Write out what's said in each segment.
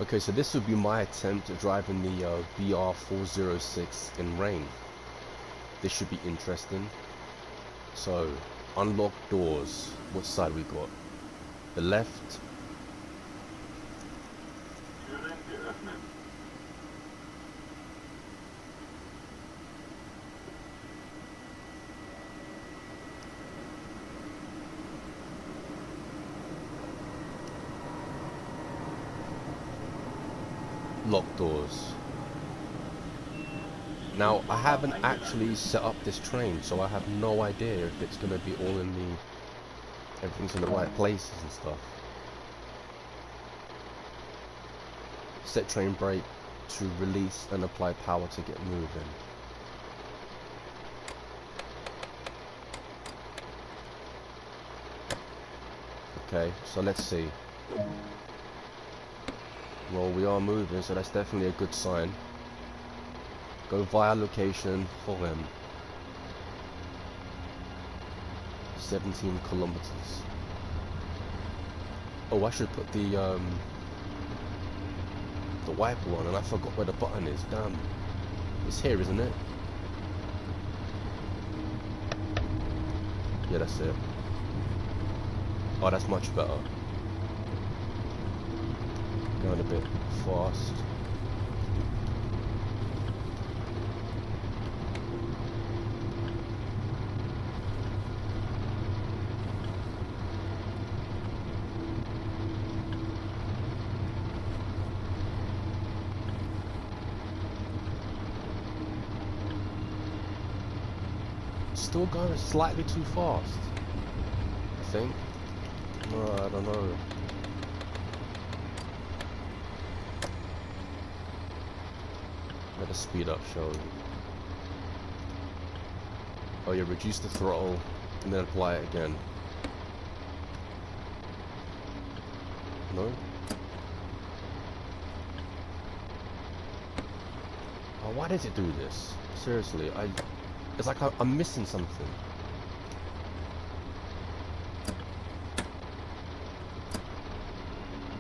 Okay, so this would be my attempt at driving the BR406 in rain. This should be interesting. So, unlock doors. What side we got? The left. Türen geöffnet. Lock doors. Now, I haven't actually set up this train, so I have no idea if it's going to be all in the... everything's in the right places and stuff. Set train brake to release and apply power to get moving. Okay, so let's see. Well, we are moving, so that's definitely a good sign. Go via location, Horem. 17 kilometers. Oh, I should put the wiper on, and I forgot where the button is. Damn. It's here, isn't it? Yeah, that's it. Oh, that's much better. Going a bit fast. Still going slightly too fast, I think. No, I don't know. Let us speed up, shall we? Oh yeah, reduce the throttle and then apply it again. No? Oh, why does it do this? Seriously, it's like I'm missing something.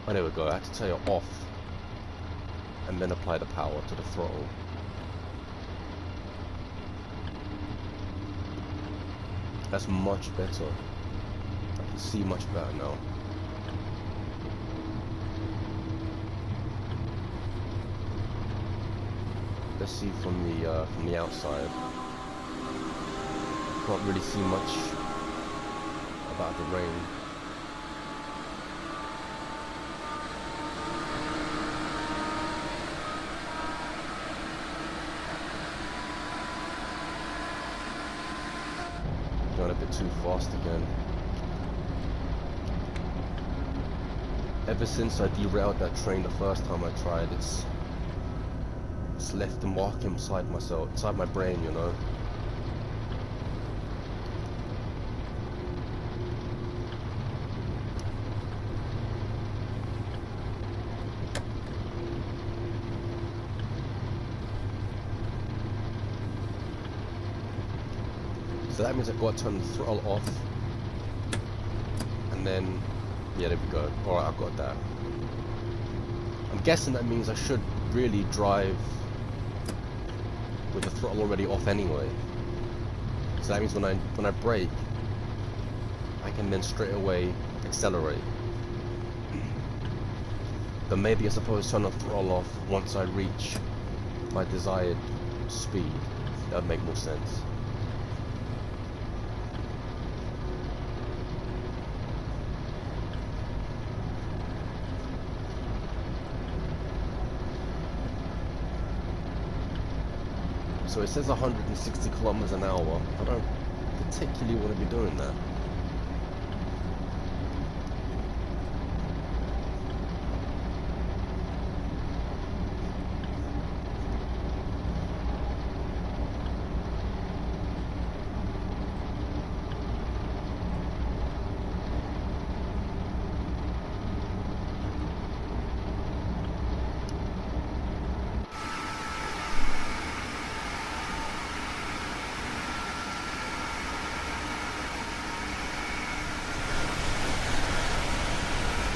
Oh, there we go. I had to turn it off and then apply the power to the throttle. That's much better. I can see much better now. Let's see from the outside. Can't really see much about the rain. Going a bit too fast again. Ever since I derailed that train the first time I tried, it's left a mark inside my brain, you know. So that means I've got to turn the throttle off, and then, yeah, there we go. Alright, I've got that. I'm guessing that means I should really drive with the throttle already off anyway. So that means when I brake, I can then straight away accelerate. But maybe I suppose turn the throttle off once I reach my desired speed. That would make more sense. So it says 160 kilometers an hour. I don't particularly want to be doing that.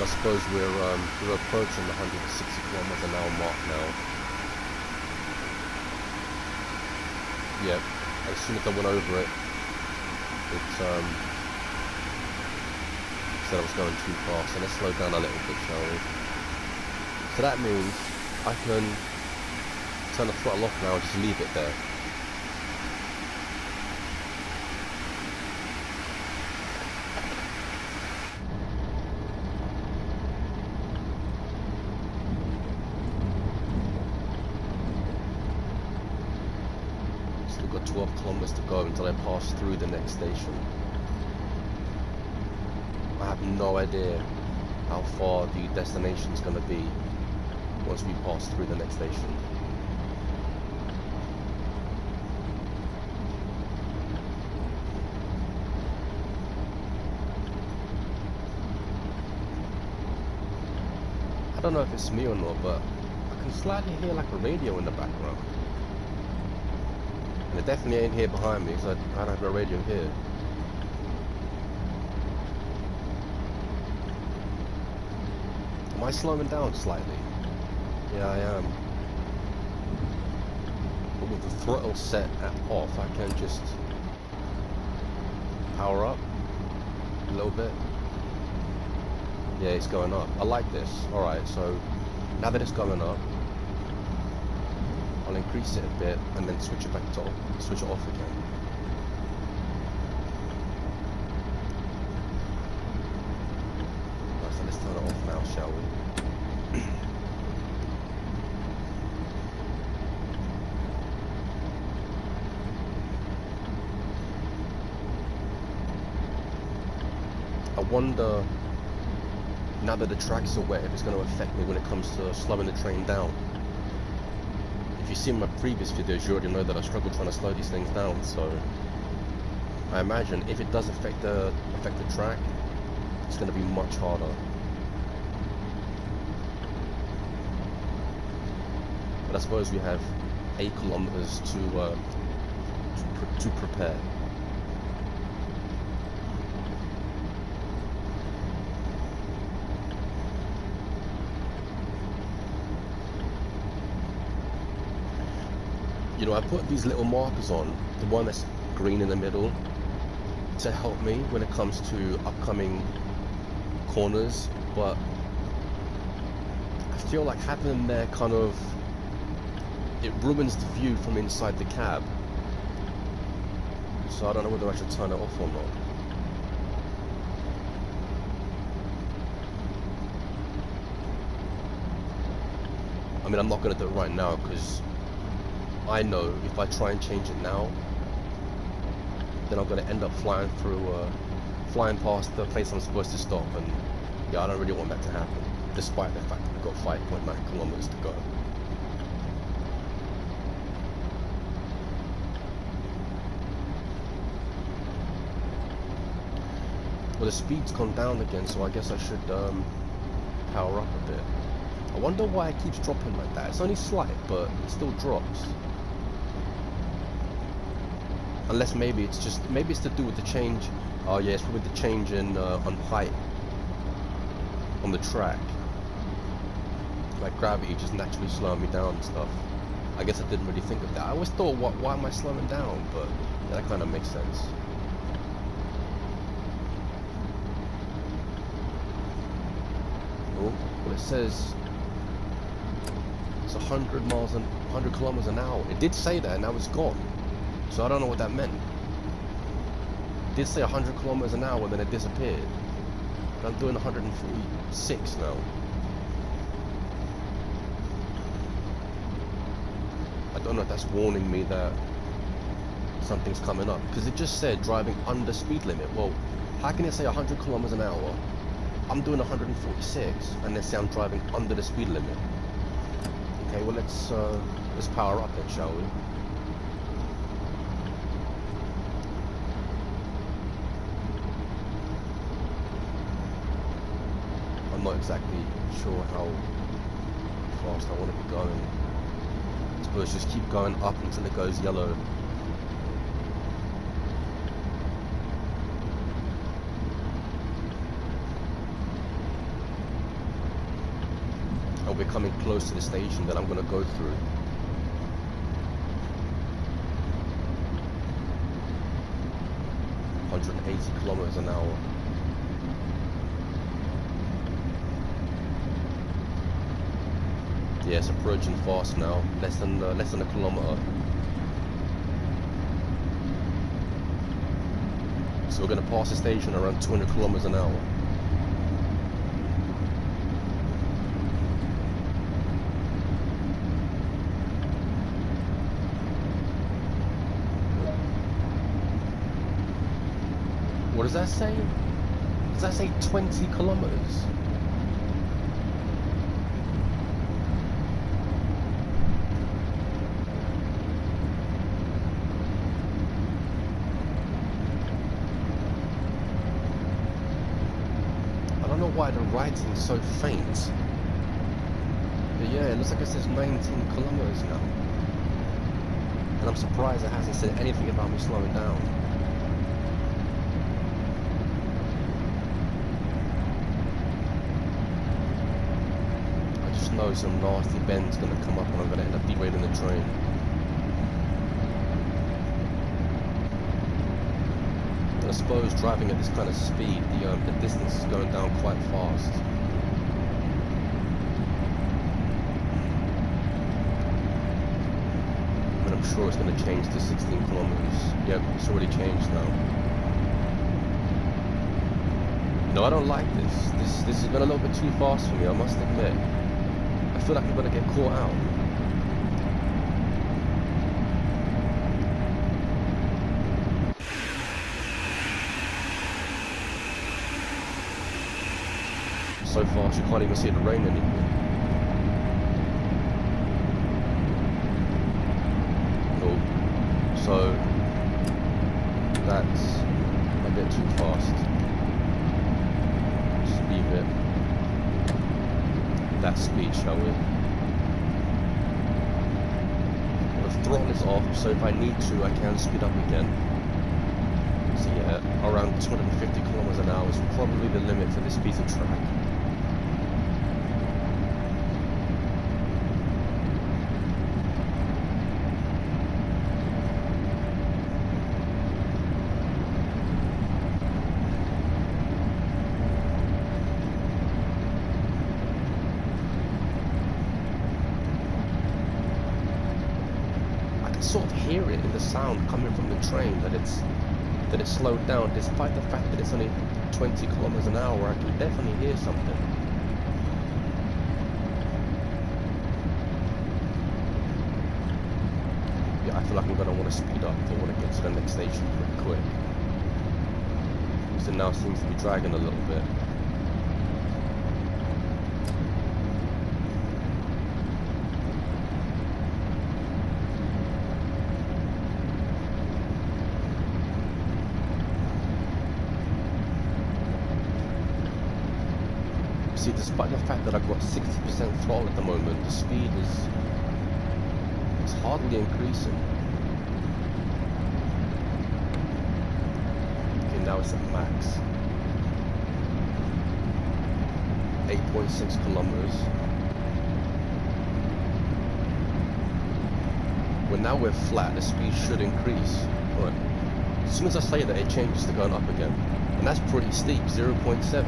I suppose we're approaching the 160 kilometers an hour mark now. Yep. As soon as I went over it, it said I was going too fast. So let's slow down a little bit, shall we? So that means I can turn the throttle off now and just leave it there. Still got 12 kilometers to go until I pass through the next station. I have no idea how far the destination is going to be once we pass through the next station. I don't know if it's me or not, but I can slightly hear like a radio in the background. And it definitely ain't here behind me, because I don't have a radio here. Am I slowing down slightly? Yeah, I am. But with the throttle set at off, I can just power up a little bit. Yeah, it's going up. I like this. Alright, so now that it's going up, I'll increase it a bit and then switch it back to switch it off again. Right, so let's turn it off now, shall we? I wonder, now that the tracks are wet, if it's going to affect me when it comes to slowing the train down. If you've seen my previous videos, you already know that I struggle trying to slow these things down, so I imagine if it does affect the track, it's going to be much harder. But I suppose we have 8 kilometers to prepare. You know, I put these little markers on, the one that's green in the middle, to help me when it comes to upcoming corners, but I feel like having them there kind of, it ruins the view from inside the cab. So I don't know whether I should turn it off or not. I mean, I'm not going to do it right now because I know if I try and change it now, then I'm going to end up flying past the place I'm supposed to stop, and yeah, I don't really want that to happen, despite the fact that we've got 5.9 kilometers to go. Well, the speed's gone down again, so I guess I should power up a bit. I wonder why it keeps dropping like that. It's only slight, but it still drops. Unless maybe it's to do with the change. Oh yeah, it's probably the change in on height on the track. Like gravity just naturally slowing me down and stuff. I guess I didn't really think of that. I always thought, why am I slowing down? But yeah, that kind of makes sense. Oh, well, it says it's 100 kilometers an hour. It did say that, and now it's gone. So I don't know what that meant. It did say 100 kilometers an hour, and then it disappeared. But I'm doing 146 now. I don't know if that's warning me that something's coming up, because it just said driving under speed limit. Well, how can it say 100 kilometers an hour? I'm doing 146, and they say I'm driving under the speed limit. Okay, well let's power up then, shall we? I'm not exactly sure how fast I want to be going. I suppose just keep going up until it goes yellow. and we're coming close to the station that I'm gonna go through. Kilometers an hour. Yeah, it's approaching fast now. Less than a kilometer. So we're gonna pass the station around 200 kilometers an hour. What does that say? Does that say 20 kilometers? I don't know why the writing's so faint. But yeah, it looks like it says 19 kilometers now. And I'm surprised it hasn't said anything about me slowing down. Know some nasty bend's gonna come up and I'm gonna end up derailing the train. And I suppose driving at this kind of speed, the distance is going down quite fast. But I'm sure it's gonna change to 16 kilometers. Yep, it's already changed now. No, I don't like this. This has been a little bit too fast for me, I must admit. I feel like I'm gonna get caught out. So fast you can't even see the rain anymore. Cool. So that's a bit too fast. Just leave it that speed, shall we? The throttle is off, so if I need to, I can speed up again. So yeah, around 250 kilometers an hour is probably the limit for this piece of track. Sort of hear it in the sound coming from the train that it's slowed down, despite the fact that it's only 20 kilometers an hour. I can definitely hear something. Yeah, I feel like I'm gonna want to speed up if I want to get to the next station pretty quick. So now it seems to be dragging a little bit. See, despite the fact that I've got 60% throttle at the moment, the speed is hardly increasing. Okay, now it's at max. 8.6 kilometers. Well, now we're flat, the speed should increase. Right. As soon as I say that, it changes to going up again. And that's pretty steep, 0.7.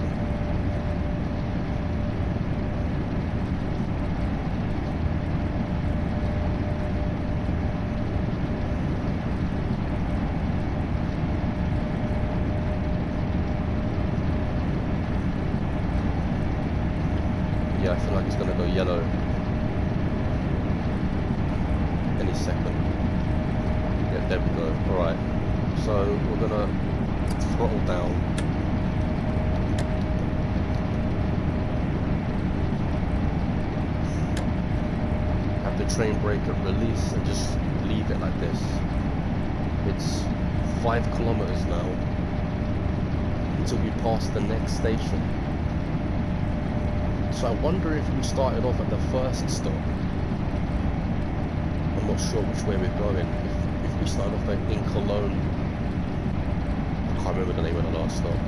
Yeah, I feel like it's gonna go yellow any second. Yeah, there we go. Alright, so we're gonna throttle down. Have the train brake at release and just leave it like this. It's 5 kilometers now until we pass the next station. So I wonder if we started off at the first stop. I'm not sure which way we're going. If we start off in Cologne, I can't remember the name of the last stop.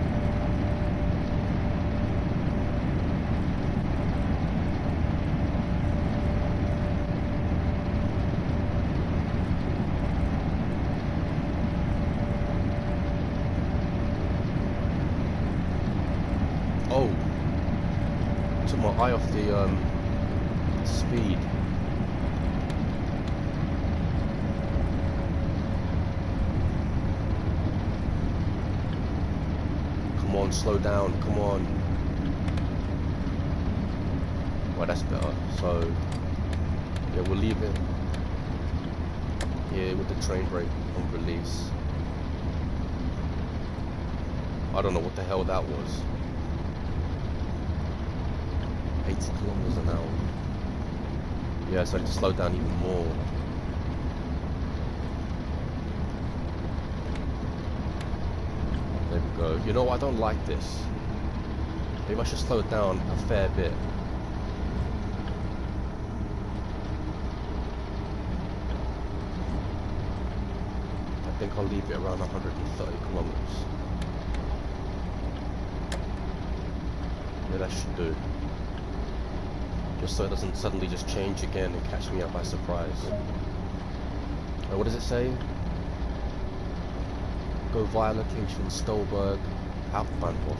eye off the speed. Come on, slow down, come on. Well, that's better. So, yeah, we'll leave it here with the train brake on release. I don't know what the hell that was. 80 kilometers an hour. Yeah, so I need to slow down even more. There we go. You know, I don't like this. Maybe I should slow it down a fair bit. I think I'll leave it around 130 kilometers. Yeah, that should do. Just so it doesn't suddenly just change again and catch me up by surprise. What does it say? Go via location Stolberg Hauptbahnhof.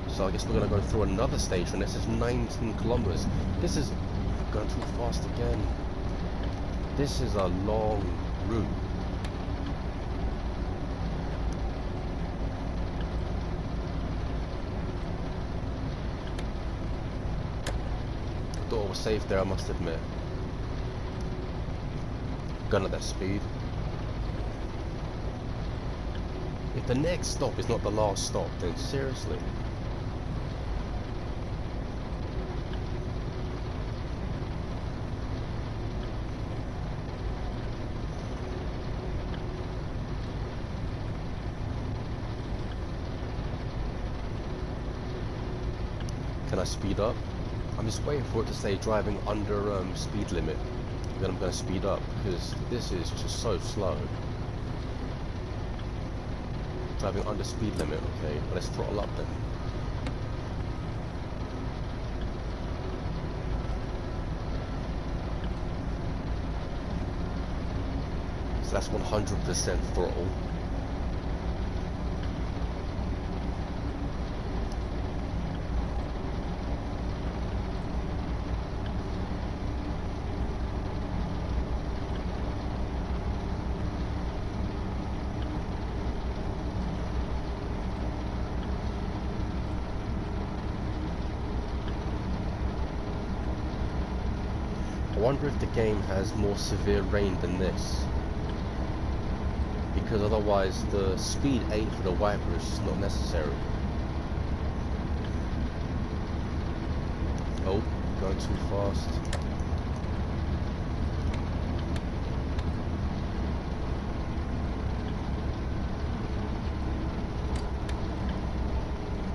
So I guess we're gonna go through another station. This is 19 kilometers. This is going too fast again. This is a long route. I was safe there, I must admit. Gun at that speed. If the next stop is not the last stop, then seriously. Can I speed up? I'm just waiting for it to say driving under speed limit. Then I'm going to speed up because this is just so slow. Driving under speed limit, okay, but let's throttle up then. So that's 100% throttle. I wonder if the game has more severe rain than this, because otherwise the speed 8 for the wipers is not necessary. Oh, going too fast.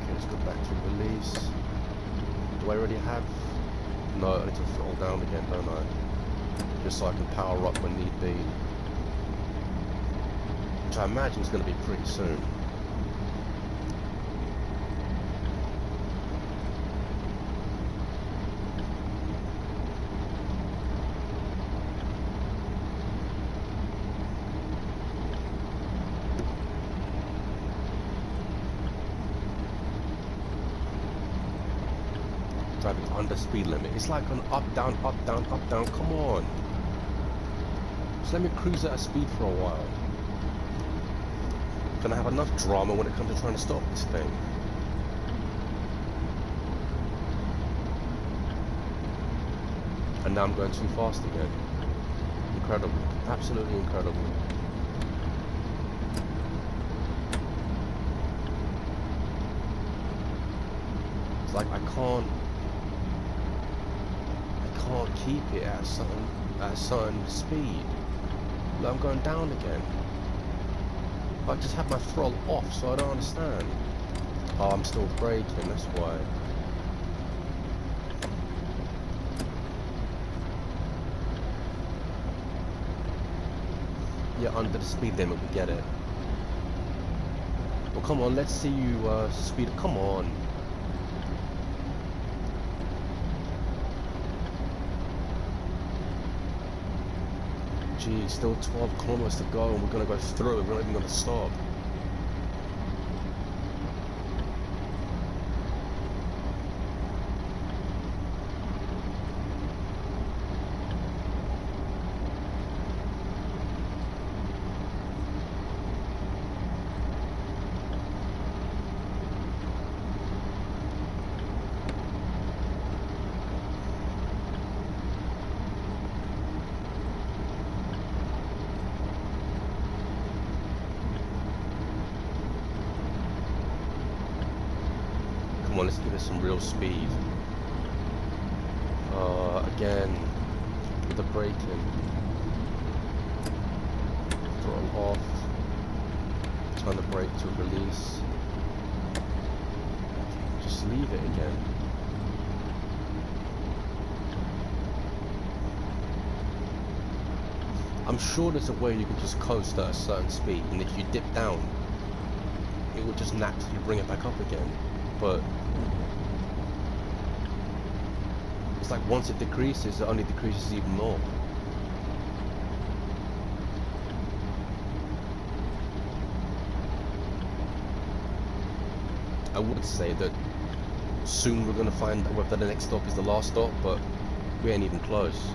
Okay, let's go back to release. Do I already have? No, I need to throttle down again, don't I? Just so I can power up when need be. Which I imagine is going to be pretty soon. Driving under speed limit. It's like an up, down, up, down, up, down. Come on. Just let me cruise at a speed for a while. Gonna have enough drama when it comes to trying to stop this thing. And now I'm going too fast again. Incredible. Absolutely incredible. It's like I can't keep it at a certain speed. Look, I'm going down again. I just have my throttle off, so I don't understand. Oh, I'm still braking, that's why. Yeah, under the speed limit, we get it. Well, come on, let's see you speed. Come on. Gee, still 12 kilometers to go, and we're gonna go through. We're not even gonna stop. Come on, let's give it some real speed. Again, with the braking. Throttle off. Turn the brake to release. Just leave it again. I'm sure there's a way you can just coast at a certain speed, and if you dip down, it will just naturally bring it back up again. But it's like once it decreases, it only decreases even more. I would say that soon we're going to find out whether the next stop is the last stop, but we ain't even close.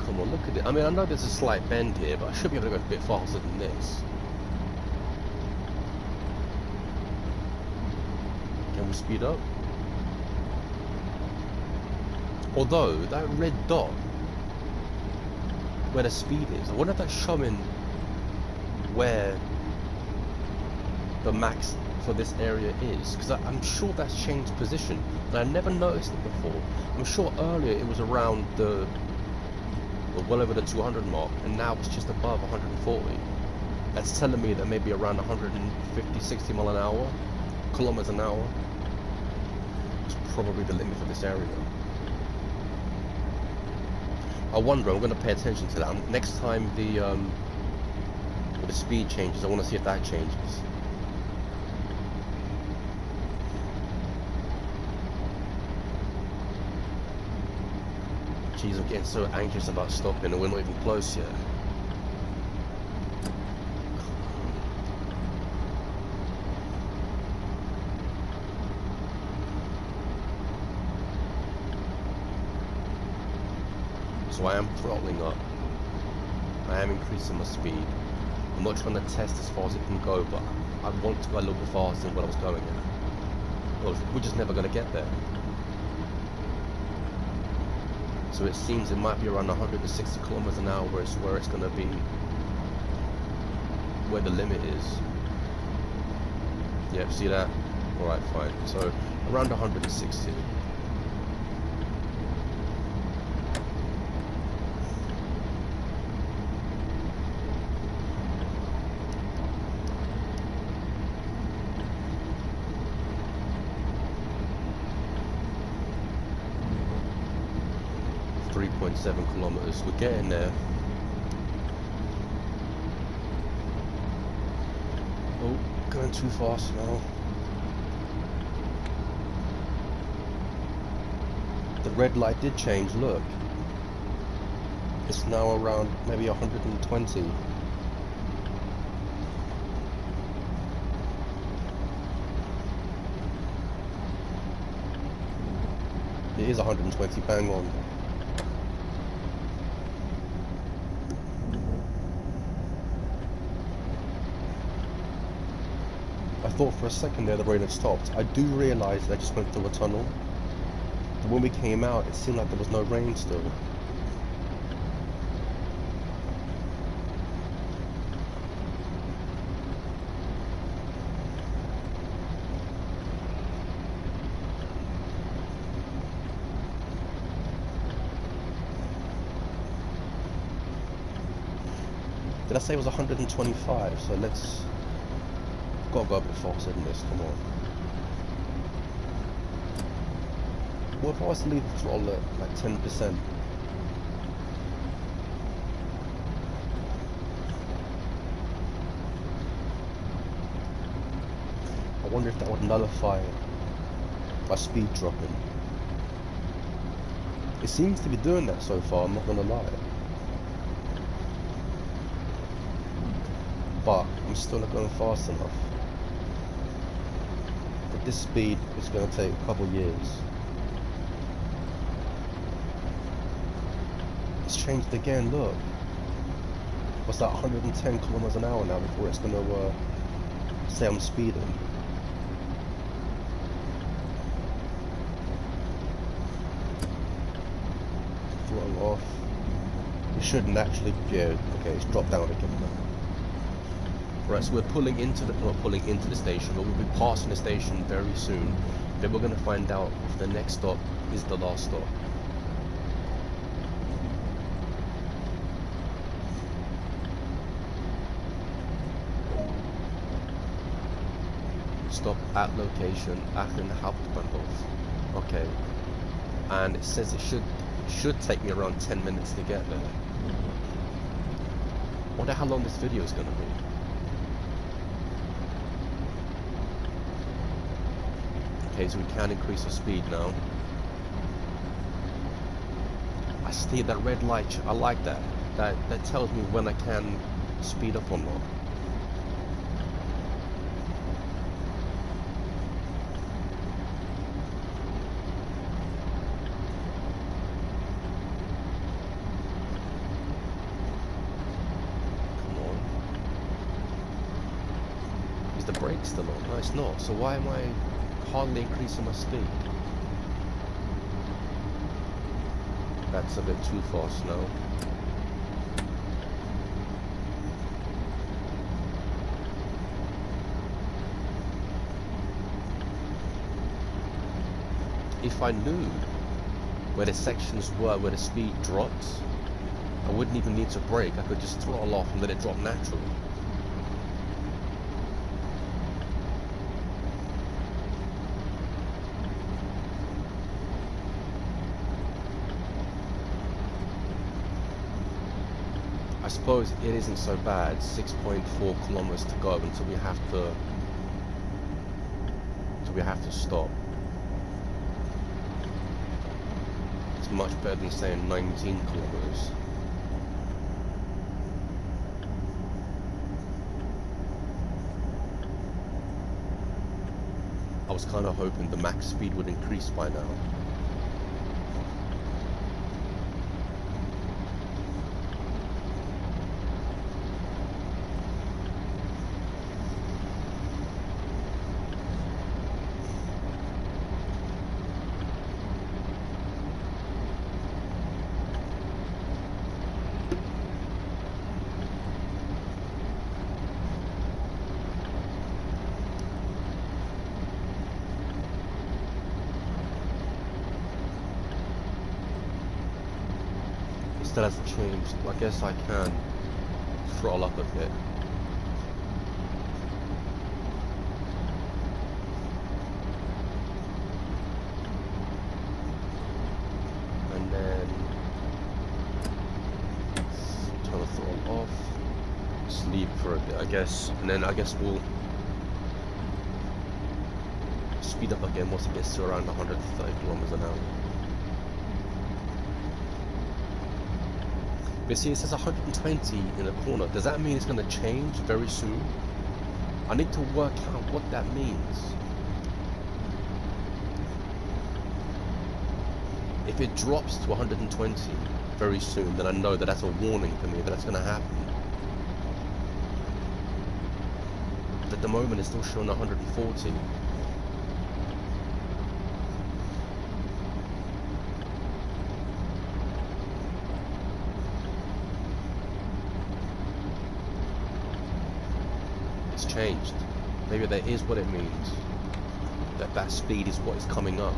Come on, look at it. I mean, I know there's a slight bend here, but I should be able to go a bit faster than this. Can we speed up? Although, that red dot, where the speed is, I wonder if that's showing where the max for this area is, because I'm sure that's changed position, and I never noticed it before. I'm sure earlier it was around the well over the 200 mark, and now it's just above 140. That's telling me that maybe around 150, 60 mile an hour, kilometers an hour, is probably the limit for this area. I wonder, I'm going to pay attention to that. Next time the speed changes, I want to see if that changes. Jeez, I'm getting so anxious about stopping and we're not even close yet. So I am throttling up. I am increasing my speed. I'm not trying to test as far as it can go, but I want to go a little bit faster than what I was going at. Well, we're just never going to get there. So it seems it might be around 160 kilometers an hour is where it's going to be, where the limit is. Yep, see that? Alright, fine. So around 160. .7 kilometers. We're getting there. Oh, going too fast now. The red light did change, look. It's now around maybe 120. It is 120, bang on. I thought for a second there the rain had stopped. I do realise that I just went through a tunnel. But when we came out, it seemed like there was no rain still. Did I say it was 125? So let's... Gotta go a bit faster than this, come on. What if I was to leave the throttle at like 10%? I wonder if that would nullify my speed dropping. It seems to be doing that so far, I'm not gonna lie. But I'm still not going fast enough. At this speed, it's going to take a couple years. It's changed again, look. What's that, 110 kilometers an hour now before it's going to Say I'm speeding. Throttle off. It should naturally, yeah, okay, it's dropped down again now. Right, so we're pulling into the, not pulling into the station, but we'll be passing the station very soon. Then we're going to find out if the next stop is the last stop. Stop at location, Aachen Hauptbahnhof. Okay. And it says it should take me around 10 minutes to get there. Wonder how long this video is going to be. Okay, so we can increase our speed now. I see that red light. I like that. That tells me when I can speed up or not. The brakes still on? No, it's not. So why am I hardly increasing my speed? That's a bit too fast now. If I knew where the sections were where the speed drops, I wouldn't even need to brake. I could just throttle off and let it drop naturally. I suppose it isn't so bad. 6.4 kilometers to go until we have to stop. It's much better than saying 19 kilometers. I was kind of hoping the max speed would increase by now. Still hasn't changed. I guess I can throttle up a bit. And then turn the throttle off. Sleep for a bit, I guess. And then I guess we'll speed up again once it gets to around 130 kilometers an hour. But see, it says 120 in the corner. Does that mean it's going to change very soon? I need to work out what that means. If it drops to 120 very soon, then I know that that's a warning for me that that's going to happen. But at the moment, it's still showing 140. Changed. Maybe that is what it means. That speed is what is coming up.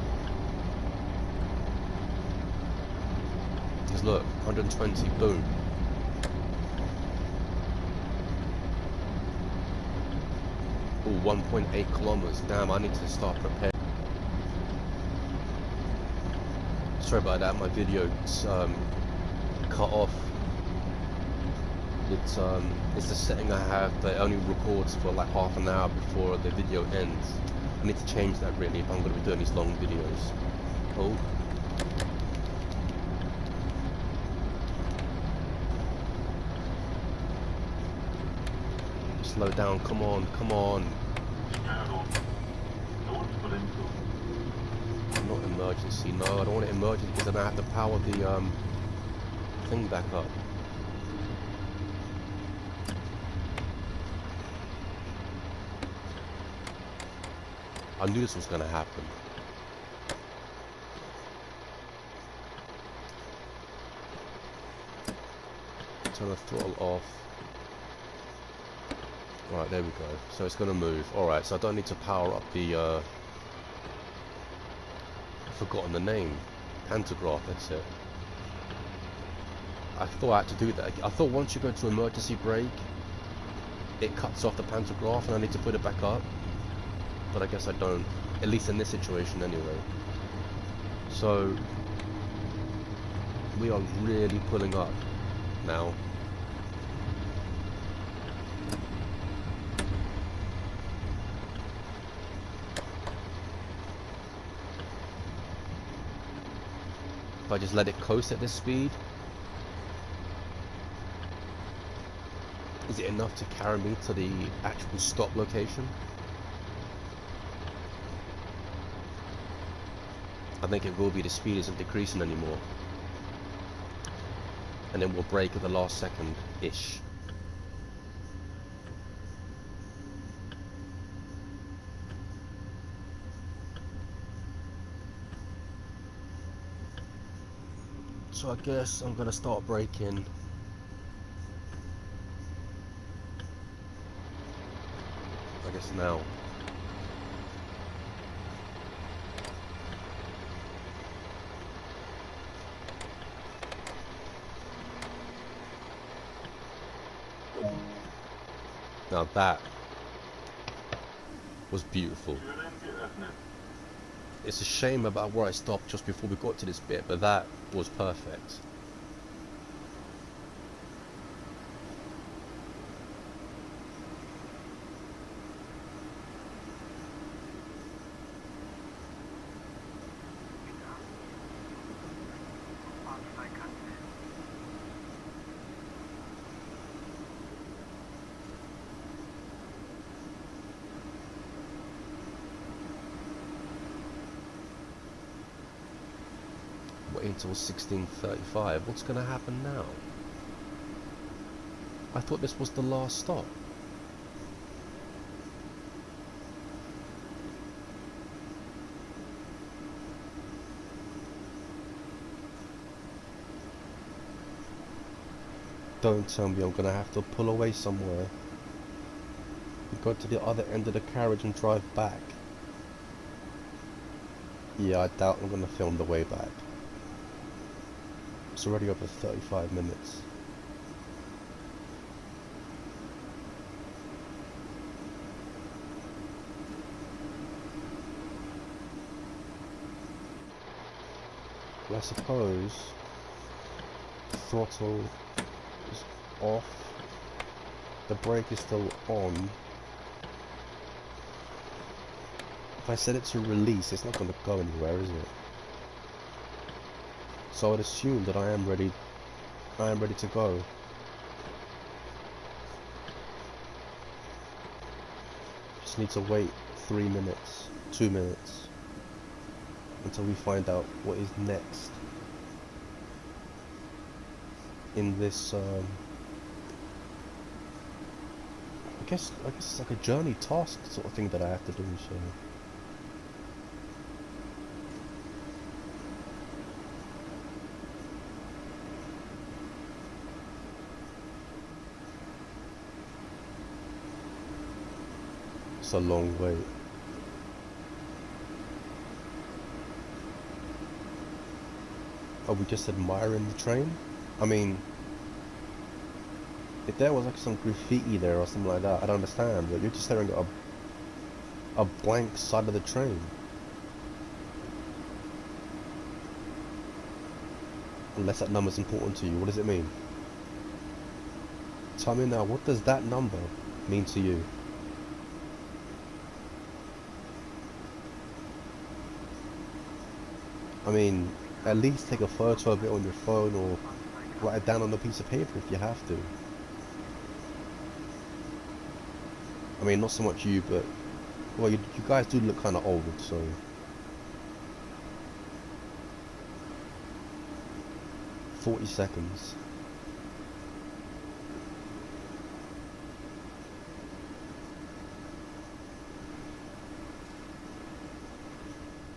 Because look, 120, boom. Oh, 1.8 kilometers. Damn, I need to start preparing. Sorry about that, my video's cut off. It's the setting I have that only records for like half an hour before the video ends. I need to change that really if I'm going to be doing these long videos. Oh. Slow down, come on, come on. Not emergency, no, I don't want it emergency because then I have to power the thing back up. I knew this was going to happen. Turn the throttle off. Right, there we go. So it's going to move. Alright, so I don't need to power up the... I've forgotten the name. Pantograph, that's it. I thought I had to do that. I thought once you go to emergency brake, it cuts off the pantograph and I need to put it back up. But I guess I don't. At least in this situation anyway. So, we are really pulling up now. If I just let it coast at this speed, is it enough to carry me to the actual stop location? I think it will be. The speed isn't decreasing anymore. And then we'll brake at the last second-ish. So I guess I'm gonna start braking. I guess now. Now that was beautiful. Türen geöffnet. It's a shame about where I stopped just before we got to this bit, but that was perfect. Wait until 16:35. What's going to happen now? I thought this was the last stop. Don't tell me I'm going to have to pull away somewhere and go to the other end of the carriage and drive back. Yeah, I doubt I'm going to film the way back. It's already over 35 minutes. Well, I suppose the throttle is off, the brake is still on. If I set it to release, it's not going to go anywhere, is it? So I'd assume that I am ready to go. Just need to wait 3 minutes, 2 minutes, until we find out what is next in this, I guess it's like a journey task sort of thing that I have to do, so. It's a long wait. Are we just admiring the train? I mean, if there was like some graffiti there or something like that, I'd understand, but you're just staring at a blank side of the train. Unless that number's important to you, what does it mean? Tell me now, what does that number mean to you? I mean, at least take a photo of it on your phone or write it down on a piece of paper if you have to. I mean, not so much you, but, well, you guys do look kind of old, so. "40 seconds.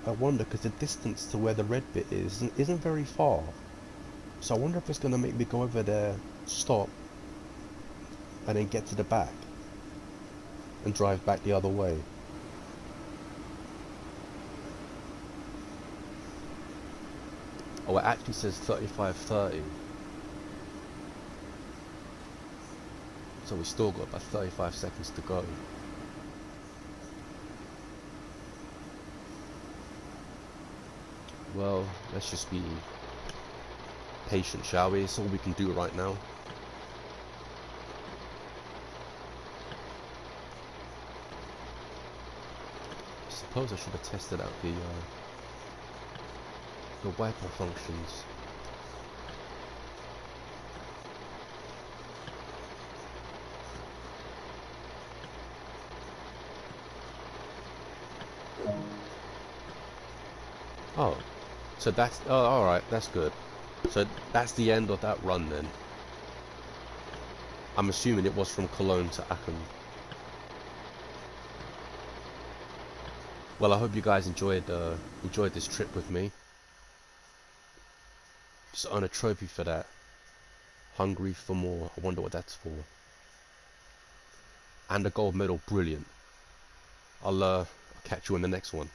I wonder, because the distance to where the red bit isn't very far. So I wonder if it's going to make me go over there, stop, and then get to the back and drive back the other way. Oh, it actually says 35:30. So we still got about 35 seconds to go. Well, let's just be patient, shall we? It's all we can do right now. I suppose I should have tested out the wiper functions. Oh, so that's, oh, alright, that's good. So that's the end of that run then. I'm assuming it was from Cologne to Aachen. Well, I hope you guys enjoyed this trip with me. Just earn a trophy for that. Hungry for more. I wonder what that's for. And a gold medal, brilliant. I'll catch you in the next one.